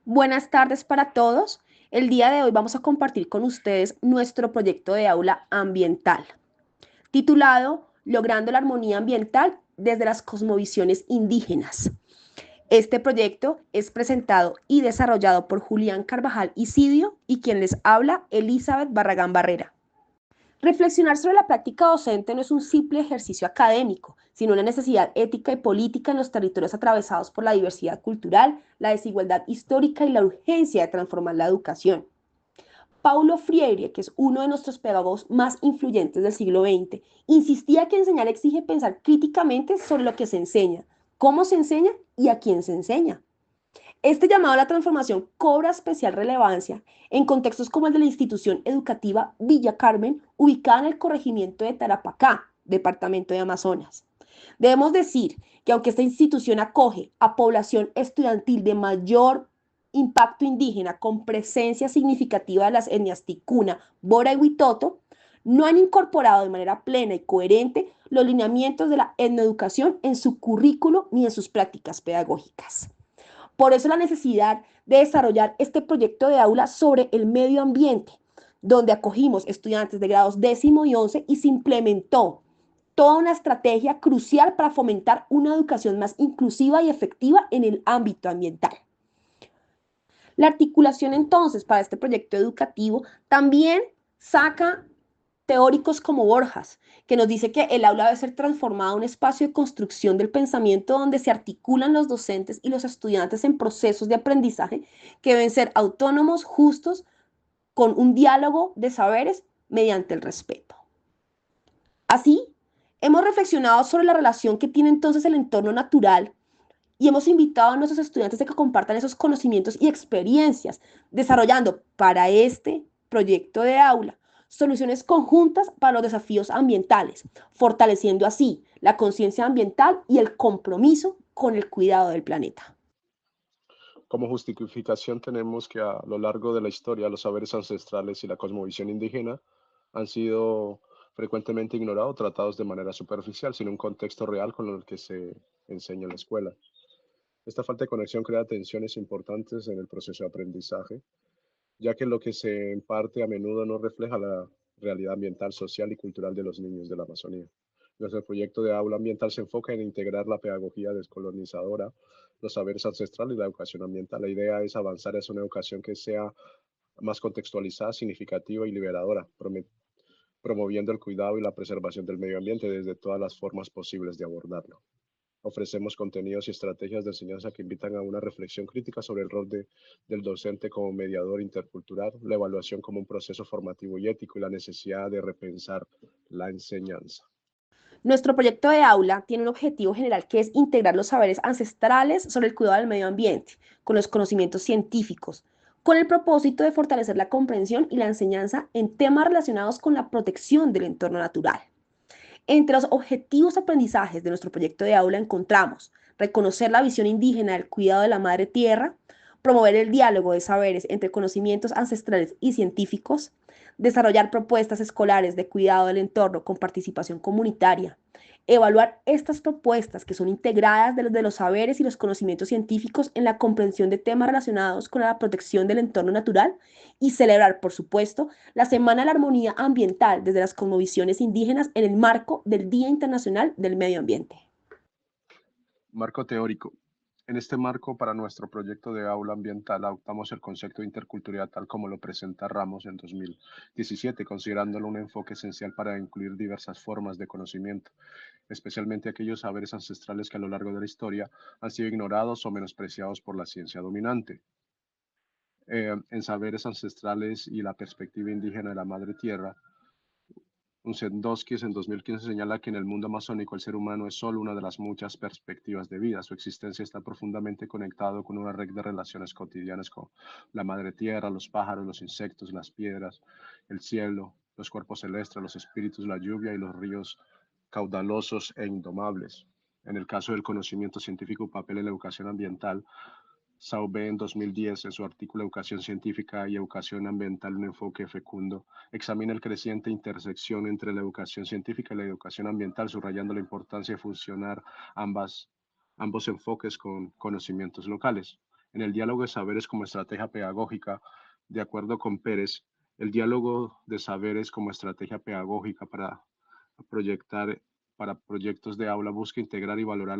Buenas tardes para todos. El día de hoy vamos a compartir con ustedes nuestro proyecto de aula ambiental, titulado Logrando la armonía ambiental desde las cosmovisiones indígenas. Este proyecto es presentado y desarrollado por Julián Carvajal Isidio y quien les habla, Elizabeth Barragán Barrera. Reflexionar sobre la práctica docente no es un simple ejercicio académico, sino una necesidad ética y política en los territorios atravesados por la diversidad cultural, la desigualdad histórica y la urgencia de transformar la educación. Paulo Freire, que es uno de nuestros pedagogos más influyentes del siglo XX, insistía que enseñar exige pensar críticamente sobre lo que se enseña, cómo se enseña y a quién se enseña. Este llamado a la transformación cobra especial relevancia en contextos como el de la institución educativa Villa Carmen, ubicada en el corregimiento de Tarapacá, departamento de Amazonas. Debemos decir que aunque esta institución acoge a población estudiantil de mayor impacto indígena con presencia significativa de las etnias ticuna, bora y huitoto, no han incorporado de manera plena y coherente los lineamientos de la etnoeducación en su currículo ni en sus prácticas pedagógicas. Por eso la necesidad de desarrollar este proyecto de aula sobre el medio ambiente, donde acogimos estudiantes de grados 10º y 11 y se implementó toda una estrategia crucial para fomentar una educación más inclusiva y efectiva en el ámbito ambiental. La articulación entonces para este proyecto educativo también saca teóricos como Borjas, que nos dice que el aula debe ser transformada en un espacio de construcción del pensamiento donde se articulan los docentes y los estudiantes en procesos de aprendizaje que deben ser autónomos, justos, con un diálogo de saberes mediante el respeto. Así, hemos reflexionado sobre la relación que tiene entonces el entorno natural y hemos invitado a nuestros estudiantes a que compartan esos conocimientos y experiencias, desarrollando para este proyecto de aula soluciones conjuntas para los desafíos ambientales, fortaleciendo así la conciencia ambiental y el compromiso con el cuidado del planeta. Como justificación tenemos que a lo largo de la historia los saberes ancestrales y la cosmovisión indígena han sido frecuentemente ignorados o tratados de manera superficial, sin un contexto real con el que se enseña en la escuela. Esta falta de conexión crea tensiones importantes en el proceso de aprendizaje, ya que lo que se imparte a menudo no refleja la realidad ambiental, social y cultural de los niños de la Amazonía. Nuestro proyecto de aula ambiental se enfoca en integrar la pedagogía descolonizadora, los saberes ancestrales y la educación ambiental. La idea es avanzar hacia una educación que sea más contextualizada, significativa y liberadora, promoviendo el cuidado y la preservación del medio ambiente desde todas las formas posibles de abordarlo. Ofrecemos contenidos y estrategias de enseñanza que invitan a una reflexión crítica sobre el rol del docente como mediador intercultural, la evaluación como un proceso formativo y ético y la necesidad de repensar la enseñanza. Nuestro proyecto de aula tiene un objetivo general que es integrar los saberes ancestrales sobre el cuidado del medio ambiente con los conocimientos científicos, con el propósito de fortalecer la comprensión y la enseñanza en temas relacionados con la protección del entorno natural. Entre los objetivos de aprendizajes de nuestro proyecto de aula encontramos reconocer la visión indígena del cuidado de la madre tierra, promover el diálogo de saberes entre conocimientos ancestrales y científicos, desarrollar propuestas escolares de cuidado del entorno con participación comunitaria, evaluar estas propuestas que son integradas de los saberes y los conocimientos científicos en la comprensión de temas relacionados con la protección del entorno natural y celebrar, por supuesto, la Semana de la Armonía Ambiental desde las cosmovisiones indígenas en el marco del Día Internacional del Medio Ambiente. Marco teórico. En este marco, para nuestro proyecto de aula ambiental, adoptamos el concepto de interculturalidad tal como lo presenta Ramos en 2017, considerándolo un enfoque esencial para incluir diversas formas de conocimiento, especialmente aquellos saberes ancestrales que a lo largo de la historia han sido ignorados o menospreciados por la ciencia dominante. En saberes ancestrales y la perspectiva indígena de la madre tierra, Unsendowski en 2015 señala que en el mundo amazónico el ser humano es solo una de las muchas perspectivas de vida. Su existencia está profundamente conectado con una red de relaciones cotidianas con la madre tierra, los pájaros, los insectos, las piedras, el cielo, los cuerpos celestes, los espíritus, la lluvia y los ríos caudalosos e indomables. En el caso del conocimiento científico, papel en la educación ambiental, Sauvé en 2010, en su artículo Educación Científica y Educación Ambiental, un enfoque fecundo, examina el creciente intersección entre la educación científica y la educación ambiental, subrayando la importancia de fusionar ambos enfoques con conocimientos locales. En el diálogo de saberes como estrategia pedagógica, de acuerdo con Pérez, el diálogo de saberes como estrategia pedagógica proyectar, para proyectos de aula busca integrar y valorar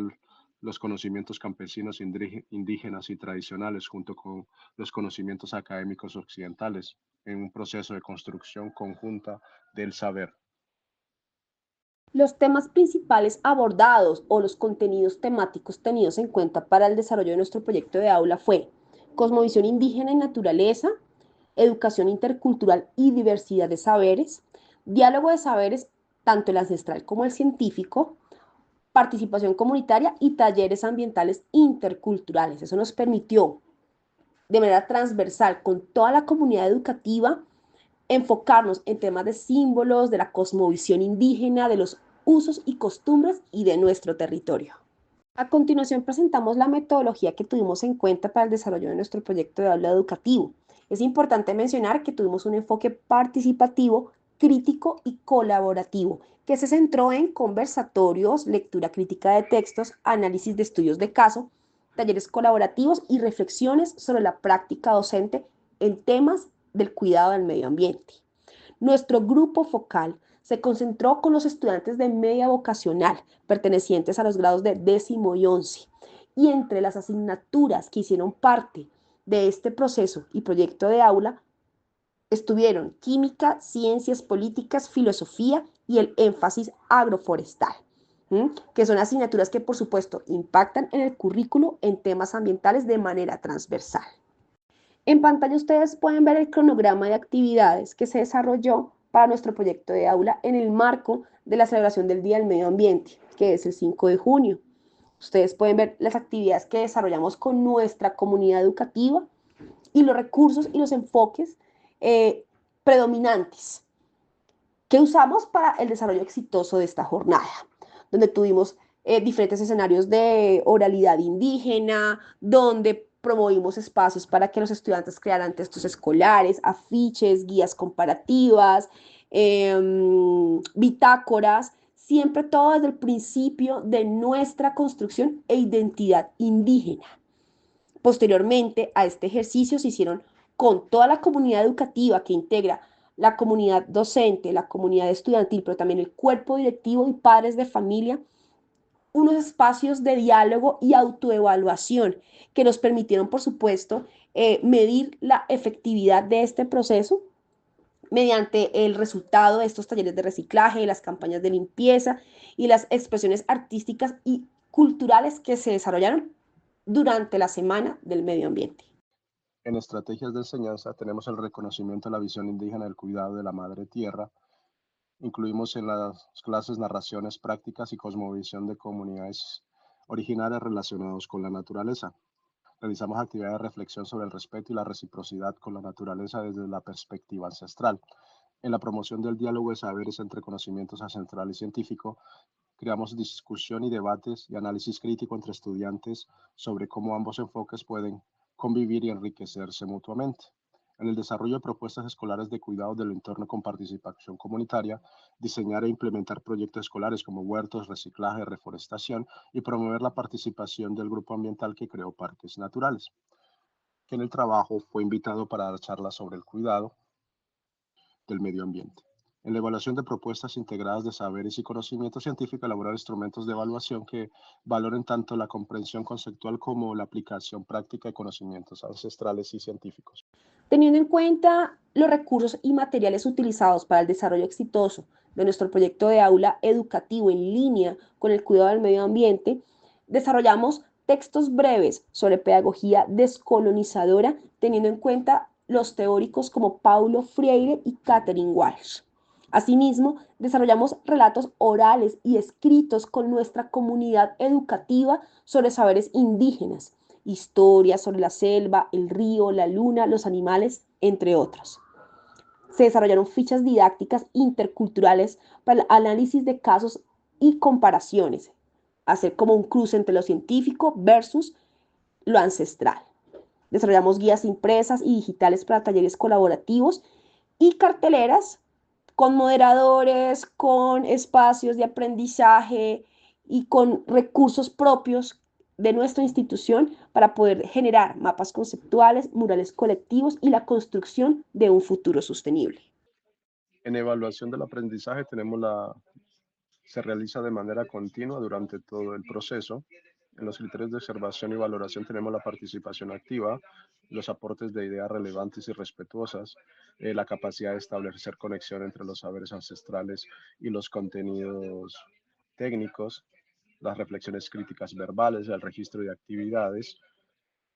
los conocimientos campesinos, indígenas y tradicionales junto con los conocimientos académicos occidentales en un proceso de construcción conjunta del saber. Los temas principales abordados o los contenidos temáticos tenidos en cuenta para el desarrollo de nuestro proyecto de aula fue cosmovisión indígena y naturaleza, educación intercultural y diversidad de saberes, diálogo de saberes, tanto el ancestral como el científico, participación comunitaria y talleres ambientales interculturales. Eso nos permitió de manera transversal con toda la comunidad educativa enfocarnos en temas de símbolos, de la cosmovisión indígena, de los usos y costumbres y de nuestro territorio. A continuación presentamos la metodología que tuvimos en cuenta para el desarrollo de nuestro proyecto de aula educativo. Es importante mencionar que tuvimos un enfoque participativo, crítico y colaborativo, que se centró en conversatorios, lectura crítica de textos, análisis de estudios de caso, talleres colaborativos y reflexiones sobre la práctica docente en temas del cuidado del medio ambiente. Nuestro grupo focal se concentró con los estudiantes de media vocacional, pertenecientes a los grados de 10º y 11. Y entre las asignaturas que hicieron parte de este proceso y proyecto de aula, estuvieron química, ciencias políticas, filosofía y el énfasis agroforestal, que son asignaturas que por supuesto impactan en el currículo en temas ambientales de manera transversal. En pantalla ustedes pueden ver el cronograma de actividades que se desarrolló para nuestro proyecto de aula en el marco de la celebración del Día del Medio Ambiente, que es el 5 de junio. Ustedes pueden ver las actividades que desarrollamos con nuestra comunidad educativa y los recursos y los enfoques predominantes que usamos para el desarrollo exitoso de esta jornada, donde tuvimos diferentes escenarios de oralidad indígena, donde promovimos espacios para que los estudiantes crearan textos escolares, afiches, guías comparativas, bitácoras, siempre todo desde el principio de nuestra construcción e identidad indígena. Posteriormente a este ejercicio se hicieron con toda la comunidad educativa que integra la comunidad docente, la comunidad estudiantil, pero también el cuerpo directivo y padres de familia, unos espacios de diálogo y autoevaluación que nos permitieron, por supuesto, medir la efectividad de este proceso mediante el resultado de estos talleres de reciclaje, las campañas de limpieza y las expresiones artísticas y culturales que se desarrollaron durante la Semana del Medio Ambiente. En estrategias de enseñanza tenemos el reconocimiento de la visión indígena del cuidado de la madre tierra. Incluimos en las clases narraciones prácticas y cosmovisión de comunidades originarias relacionados con la naturaleza. Realizamos actividades de reflexión sobre el respeto y la reciprocidad con la naturaleza desde la perspectiva ancestral. En la promoción del diálogo de saberes entre conocimientos ancestral y científico, creamos discusión y debates y análisis crítico entre estudiantes sobre cómo ambos enfoques pueden convivir y enriquecerse mutuamente. En el desarrollo de propuestas escolares de cuidado del entorno con participación comunitaria, diseñar e implementar proyectos escolares como huertos, reciclaje, reforestación y promover la participación del grupo ambiental que creó parques naturales, que en el trabajo fue invitado para dar charlas sobre el cuidado del medio ambiente. En la evaluación de propuestas integradas de saberes y conocimiento científico, elaborar instrumentos de evaluación que valoren tanto la comprensión conceptual como la aplicación práctica de conocimientos ancestrales y científicos. Teniendo en cuenta los recursos y materiales utilizados para el desarrollo exitoso de nuestro proyecto de aula educativo en línea con el cuidado del medio ambiente, desarrollamos textos breves sobre pedagogía descolonizadora, teniendo en cuenta los teóricos como Paulo Freire y Catherine Walsh. Asimismo, desarrollamos relatos orales y escritos con nuestra comunidad educativa sobre saberes indígenas, historias sobre la selva, el río, la luna, los animales, entre otros. Se desarrollaron fichas didácticas interculturales para el análisis de casos y comparaciones, hacer como un cruce entre lo científico versus lo ancestral. Desarrollamos guías impresas y digitales para talleres colaborativos y carteleras con moderadores, con espacios de aprendizaje y con recursos propios de nuestra institución para poder generar mapas conceptuales, murales colectivos y la construcción de un futuro sostenible. En evaluación del aprendizaje se realiza de manera continua durante todo el proceso. En los criterios de observación y valoración tenemos la participación activa, los aportes de ideas relevantes y respetuosas, la capacidad de establecer conexión entre los saberes ancestrales y los contenidos técnicos, las reflexiones críticas verbales, el registro de actividades,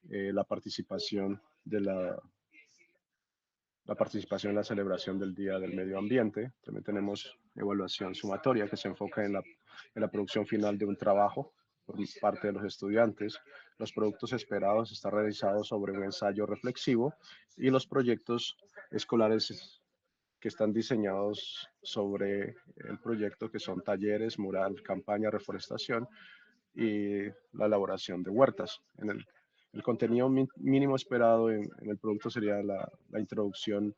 la participación en la celebración del Día del Medio Ambiente. También tenemos evaluación sumatoria que se enfoca en la producción final de un trabajo por parte de los estudiantes. Los productos esperados están realizados sobre un ensayo reflexivo y los proyectos escolares que están diseñados sobre el proyecto, que son talleres, mural, campaña, reforestación y la elaboración de huertas. El contenido mínimo esperado en el producto sería la introducción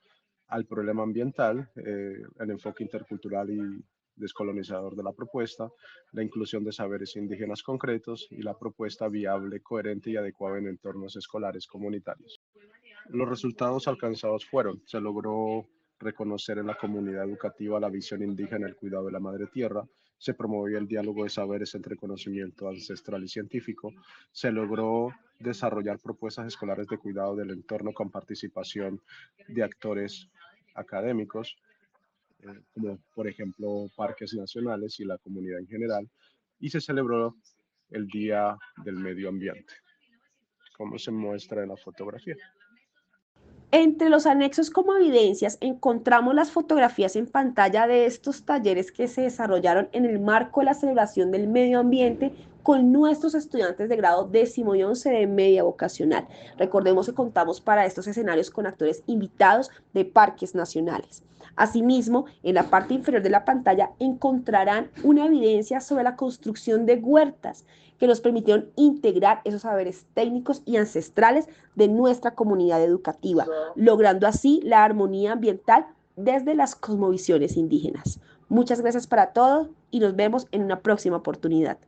al problema ambiental, el enfoque intercultural y descolonizador de la propuesta, la inclusión de saberes indígenas concretos y la propuesta viable, coherente y adecuada en entornos escolares comunitarios. Los resultados alcanzados fueron: se logró reconocer en la comunidad educativa la visión indígena del cuidado de la madre tierra, se promovió el diálogo de saberes entre conocimiento ancestral y científico, se logró desarrollar propuestas escolares de cuidado del entorno con participación de actores académicos, como por ejemplo parques nacionales y la comunidad en general, y se celebró el Día del Medio Ambiente, como se muestra en la fotografía. Entre los anexos como evidencias encontramos las fotografías en pantalla de estos talleres que se desarrollaron en el marco de la celebración del medio ambiente con nuestros estudiantes de grado 10º y 11 de media vocacional. Recordemos que contamos para estos escenarios con actores invitados de parques nacionales. Asimismo, en la parte inferior de la pantalla encontrarán una evidencia sobre la construcción de huertas que nos permitieron integrar esos saberes técnicos y ancestrales de nuestra comunidad educativa, logrando así la armonía ambiental desde las cosmovisiones indígenas. Muchas gracias para todos y nos vemos en una próxima oportunidad.